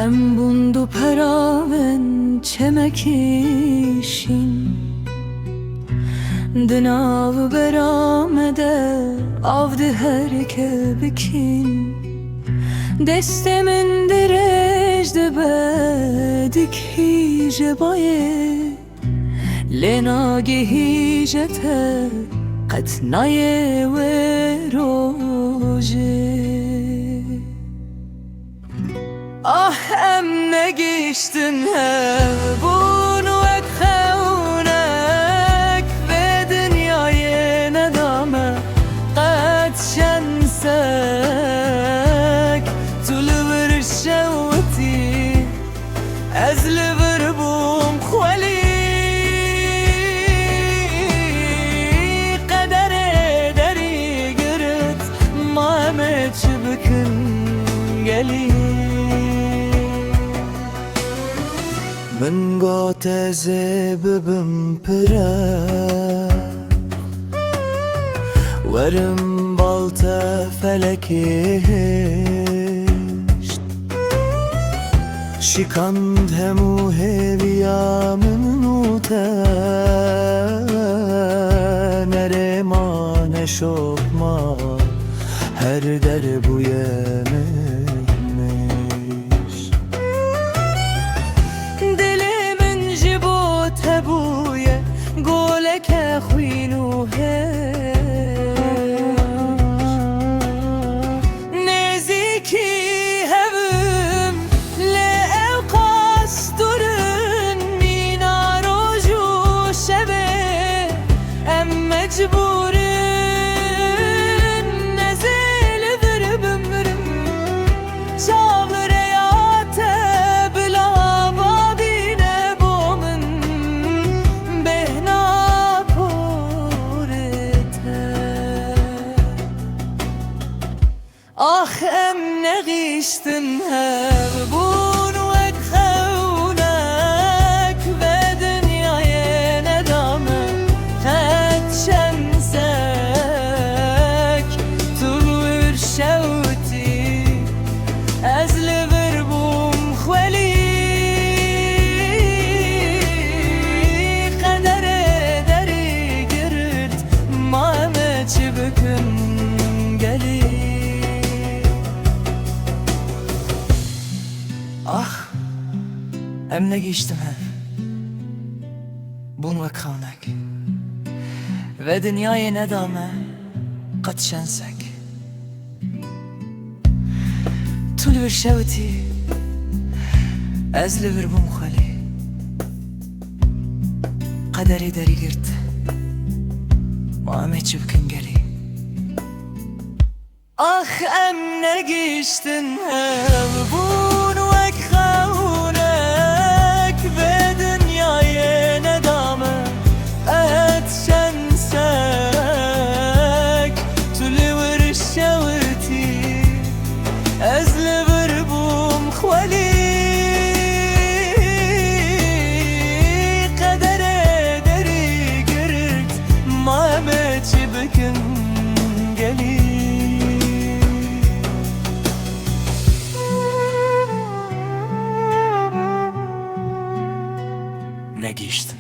Em bundu peraven çemekişin Dınav beramede avdı her kebikin Destemin direjde bedik hice baye Lena gehice te qetnaye ve roje Ah em ne geçtin bunu et xevnek ve dünyaya nedame qed şensek tulver şevti ez liver bum xweli qedere deri girt mamet şibkin geli من قات زببم پره ورم بالتا فلکشت شکند همو هویامن نوته نرمان شکما هر در بویمه تبویه گوله که خوینو نزیکی هفم لعب قصدرن مینا روزو شبه ام مجبورن نزل ذربم رم شاور آخ ام نغیشتن هربون و خونک و دنیای ندامه خد شمسک طلور شوتی از لبر بوم خولی قدر دری گرد مامه چی بکن گلی Ah, em ne geçtim bunu kavnak ve dünyaya ne dame qed şensek tulver şevti ez liver bum xali qederi deri girt muamet çibkin geli Ah em ne geçtin bunu خونك بدنياي ندامة قد شمسك تلور الشوتي أزلبر بوم خوالي قدر دري قرت ما بتشبكن قليل Ne geçtin